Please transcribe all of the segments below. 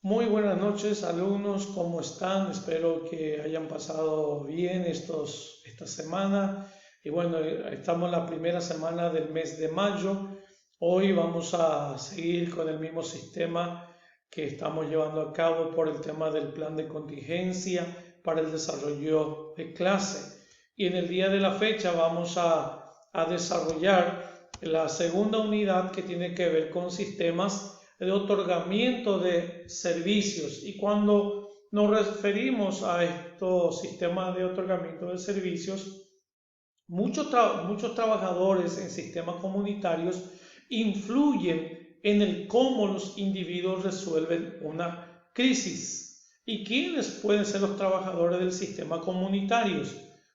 Muy buenas noches, alumnos, ¿cómo están? Espero que hayan pasado bien esta semana. Y bueno, estamos en la primera semana del mes de mayo. Hoy vamos a seguir con el mismo sistema que estamos llevando a cabo por el tema del plan de contingencia para el desarrollo de clase. Y en el día de la fecha vamos a desarrollar la segunda unidad que tiene que ver con sistemas de otorgamiento de servicios. Y cuando nos referimos a estos sistemas de otorgamiento de servicios, muchos trabajadores en sistemas comunitarios influyen en el cómo los individuos resuelven una crisis. ¿Y quiénes pueden ser los trabajadores del sistema comunitario?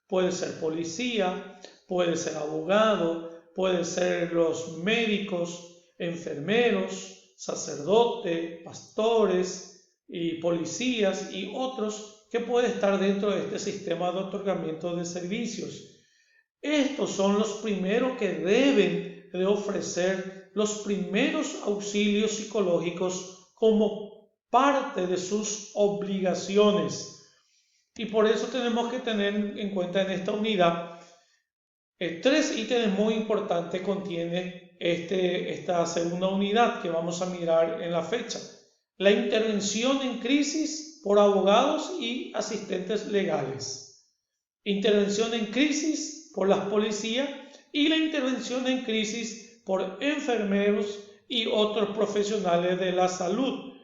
Puede ser policía, puede ser abogado, puede ser los médicos, enfermeros, sacerdotes, pastores y policías y otros que pueden estar dentro de este sistema de otorgamiento de servicios. Estos son los primeros que deben de ofrecer los primeros auxilios psicológicos como parte de sus obligaciones. Y por eso tenemos que tener en cuenta en esta unidad tres ítems muy importantes contiene esta segunda unidad que vamos a mirar en la fecha. La intervención en crisis por abogados y asistentes legales. Intervención en crisis por las policías y la intervención en crisis por enfermeros y otros profesionales de la salud.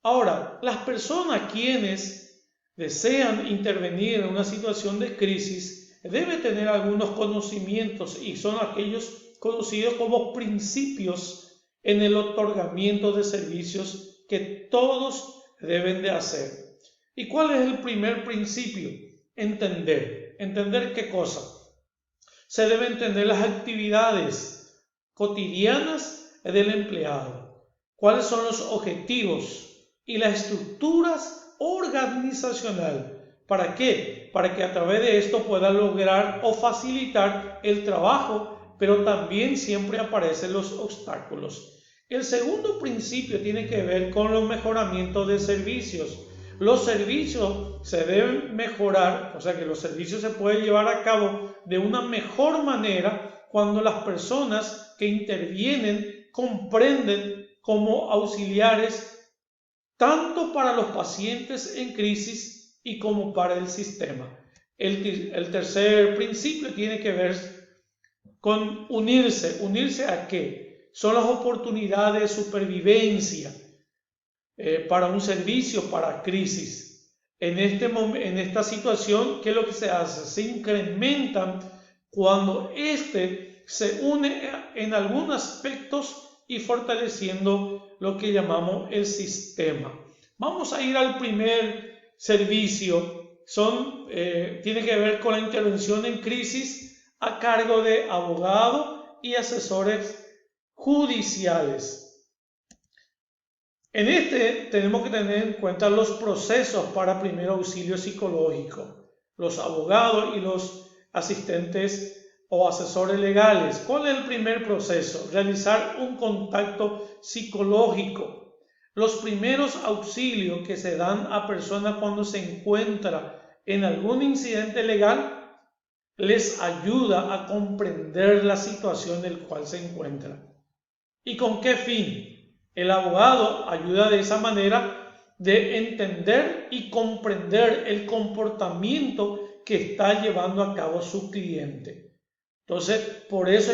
Ahora, las personas quienes desean intervenir en una situación de crisis debe tener algunos conocimientos y son aquellos conocidos como principios en el otorgamiento de servicios que todos deben de hacer. ¿Y cuál es el primer principio? Entender. ¿Entender qué cosa? Se deben entender las actividades cotidianas del empleado. ¿Cuáles son los objetivos y las estructuras organizacionales? ¿Para qué? Para que a través de esto pueda lograr o facilitar el trabajo, pero también siempre aparecen los obstáculos. El segundo principio tiene que ver con los mejoramientos de servicios. Los servicios se deben mejorar, o sea que los servicios se pueden llevar a cabo de una mejor manera cuando las personas que intervienen comprenden como auxiliares tanto para los pacientes en crisis y como para el sistema. El tercer principio tiene que ver con unirse. ¿Unirse a qué? Son las oportunidades de supervivencia para un servicio, para crisis. En esta situación, ¿qué es lo que se hace? Se incrementan cuando se une en algunos aspectos y fortaleciendo lo que llamamos el sistema. Vamos a ir al primer servicio. Tiene que ver con la intervención en crisis a cargo de abogados y asesores judiciales. En tenemos que tener en cuenta los procesos para primer auxilio psicológico, los abogados y los asistentes o asesores legales. ¿Cuál es el primer proceso? Realizar un contacto psicológico. Los primeros auxilios que se dan a personas cuando se encuentra en algún incidente legal les ayuda a comprender la situación en la cual se encuentra. ¿Y con qué fin? El abogado ayuda de esa manera de entender y comprender el comportamiento que está llevando a cabo su cliente. Entonces, por eso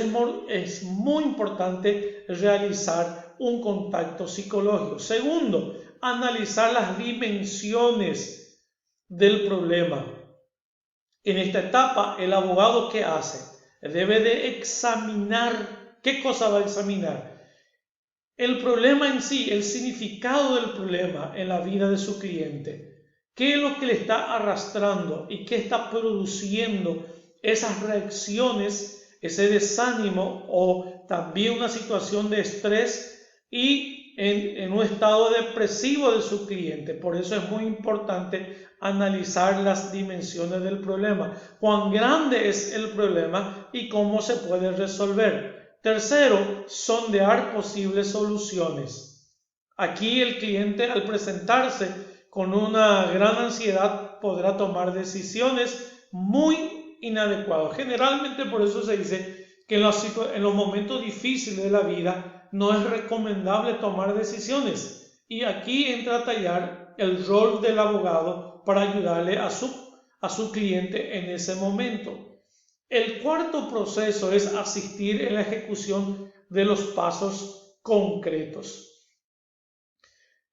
es muy importante realizar un contacto psicológico. Segundo, analizar las dimensiones del problema. En esta etapa, el abogado, ¿qué hace? Debe de examinar. ¿Qué cosa va a examinar? El problema en sí, el significado del problema en la vida de su cliente. ¿Qué es lo que le está arrastrando y qué está produciendo esas reacciones, ese desánimo o también una situación de estrés y en un estado depresivo de su cliente? Por eso es muy importante analizar las dimensiones del problema, cuán grande es el problema y cómo se puede resolver. Tercero, sondear posibles soluciones. Aquí el cliente, al presentarse con una gran ansiedad, podrá tomar decisiones muy inadecuadas. Generalmente por eso se dice que en los momentos difíciles de la vida no es recomendable tomar decisiones. Y aquí entra a tallar el rol del abogado para ayudarle a su cliente en ese momento. El cuarto proceso es asistir en la ejecución de los pasos concretos.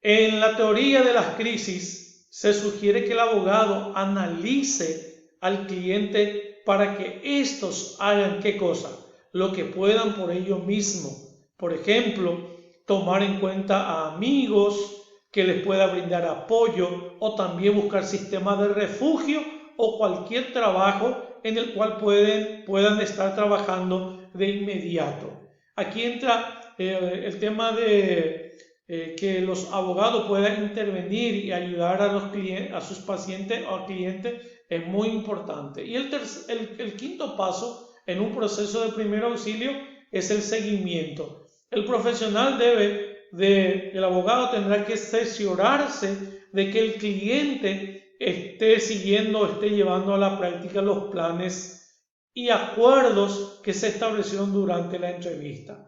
En la teoría de las crisis se sugiere que el abogado analice al cliente para que estos hagan ¿qué cosa? Lo que puedan por ellos mismos. Por ejemplo, tomar en cuenta a amigos que les pueda brindar apoyo o también buscar sistemas de refugio o cualquier trabajo en el cual puedan estar trabajando de inmediato. Aquí entra el tema de que los abogados puedan intervenir y ayudar a sus pacientes o clientes es muy importante. Y el quinto paso en un proceso de primer auxilio es el seguimiento. El profesional el abogado tendrá que cerciorarse de que el cliente esté llevando a la práctica los planes y acuerdos que se establecieron durante la entrevista.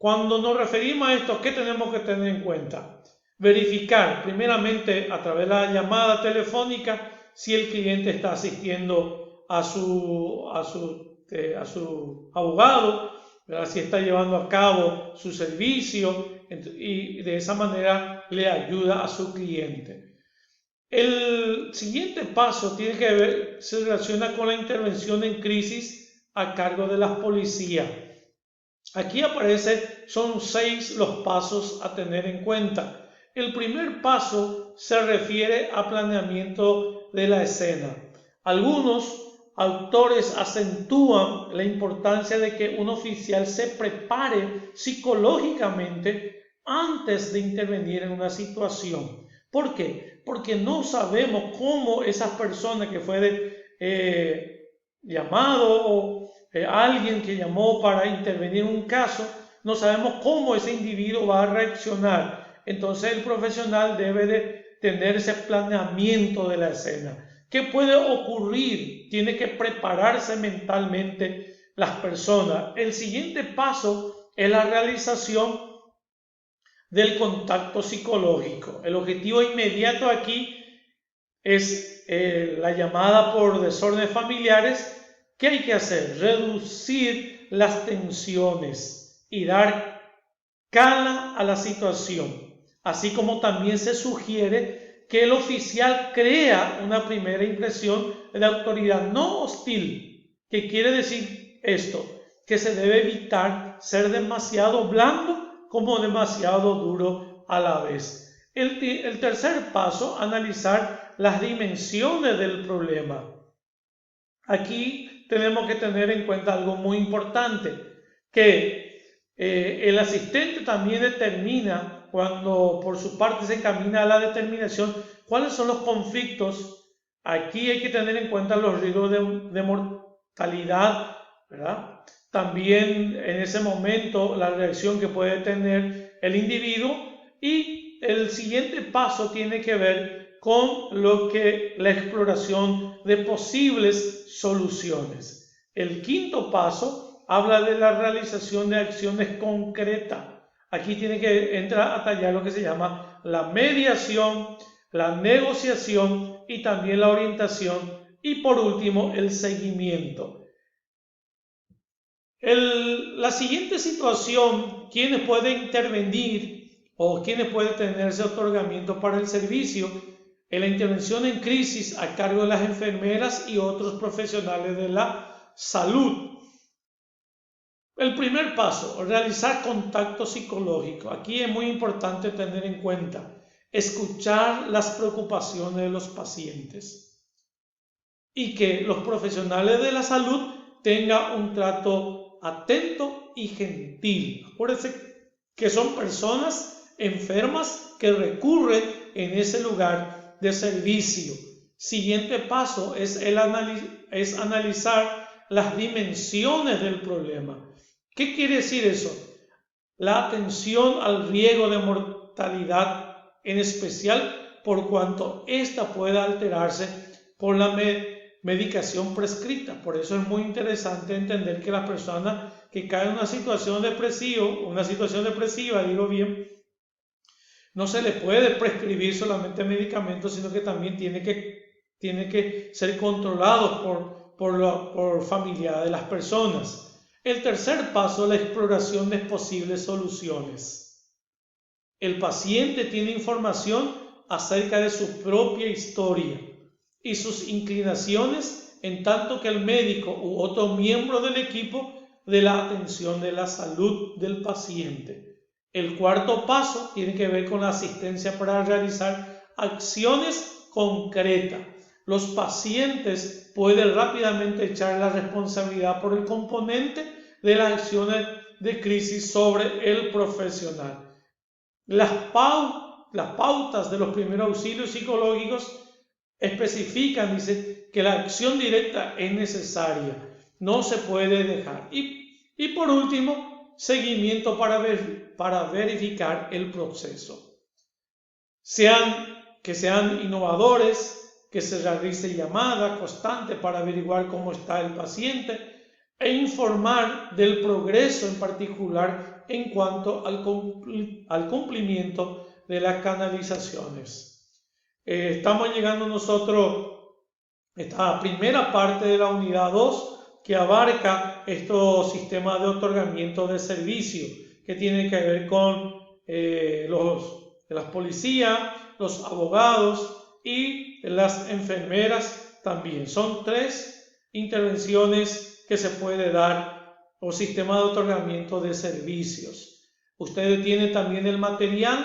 Cuando nos referimos a esto, ¿qué tenemos que tener en cuenta? Verificar primeramente a través de la llamada telefónica si el cliente está asistiendo a su abogado, ¿verdad? Si está llevando a cabo su servicio y de esa manera le ayuda a su cliente. El siguiente paso se relaciona con la intervención en crisis a cargo de las policías. Aquí son 6 los pasos a tener en cuenta. El primer paso se refiere a planeamiento de la escena. Algunos autores acentúan la importancia de que un oficial se prepare psicológicamente antes de intervenir en una situación. ¿Por qué? Porque no sabemos cómo esas personas que fue llamado o alguien que llamó para intervenir en un caso, no sabemos cómo ese individuo va a reaccionar. Entonces el profesional debe de tener ese planeamiento de la escena. ¿Qué puede ocurrir? Tiene que prepararse mentalmente las personas. El siguiente paso es la realización del contacto psicológico. El objetivo inmediato aquí es la llamada por desórdenes familiares. ¿Qué hay que hacer? Reducir las tensiones y dar calma a la situación. Así como también se sugiere que el oficial crea una primera impresión de autoridad no hostil. ¿Qué quiere decir esto? Que se debe evitar ser demasiado blando como demasiado duro a la vez. El tercer paso, analizar las dimensiones del problema. Aquí tenemos que tener en cuenta algo muy importante, que el asistente también determina, cuando por su parte se encamina a la determinación, cuáles son los conflictos. Aquí hay que tener en cuenta los riesgos de mortalidad, ¿verdad? También en ese momento la reacción que puede tener el individuo, y el siguiente paso tiene que ver con la exploración de posibles soluciones. El quinto paso habla de la realización de acciones concretas. Aquí tiene que entrar a tallar lo que se llama la mediación, la negociación y también la orientación, y por último el seguimiento. La siguiente situación, ¿quiénes pueden intervenir o quiénes pueden tener ese otorgamiento para el servicio? En la intervención en crisis a cargo de las enfermeras y otros profesionales de la salud. El primer paso, realizar contacto psicológico. Aquí es muy importante tener en cuenta escuchar las preocupaciones de los pacientes y que los profesionales de la salud tengan un trato atento y gentil. Acuérdense que son personas enfermas que recurren en ese lugar de servicio. Siguiente paso es analizar las dimensiones del problema. ¿Qué quiere decir eso? La atención al riesgo de mortalidad mortalidad, en especial por cuanto ésta pueda alterarse por la medicación prescrita. Por eso es muy interesante entender que las personas que caen en una situación depresiva, no se le puede prescribir solamente medicamentos, sino que también tiene que ser controlado por familiares de las personas. El tercer paso es la exploración de posibles soluciones. El paciente tiene información acerca de su propia historia y sus inclinaciones, en tanto que el médico u otro miembro del equipo de la atención de la salud del paciente. El cuarto paso tiene que ver con la asistencia para realizar acciones concretas. Los pacientes pueden rápidamente echar la responsabilidad por el componente de las acciones de crisis sobre el profesional. Las pautas de los primeros auxilios psicológicos especifican, dice, que la acción directa es necesaria, no se puede dejar. Y por último, seguimiento para verificar el proceso. Que sean innovadores, que se realice llamada constante para averiguar cómo está el paciente e informar del progreso en particular en cuanto al cumplimiento de las canalizaciones. Estamos llegando nosotros a esta primera parte de la unidad 2 que abarca estos sistemas de otorgamiento de servicio que tienen que ver con las policías, los abogados y las enfermeras también. Son 3 intervenciones que se puede dar o sistema de otorgamiento de servicios. Usted tiene también el material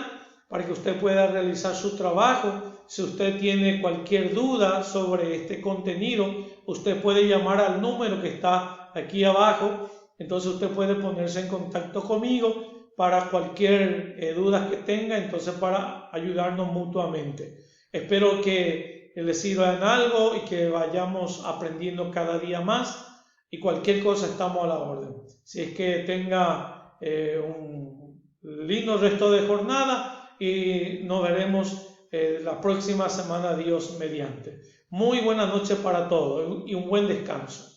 para que usted pueda realizar su trabajo. Si usted tiene cualquier duda sobre este contenido, usted puede llamar al número que está aquí abajo. Entonces usted puede ponerse en contacto conmigo para cualquier duda que tenga, entonces para ayudarnos mutuamente. Espero que les sirva en algo y que vayamos aprendiendo cada día más, y cualquier cosa estamos a la orden. Si es que tenga un lindo resto de jornada y nos veremos la próxima semana, Dios mediante. Muy buena noche para todos y un buen descanso.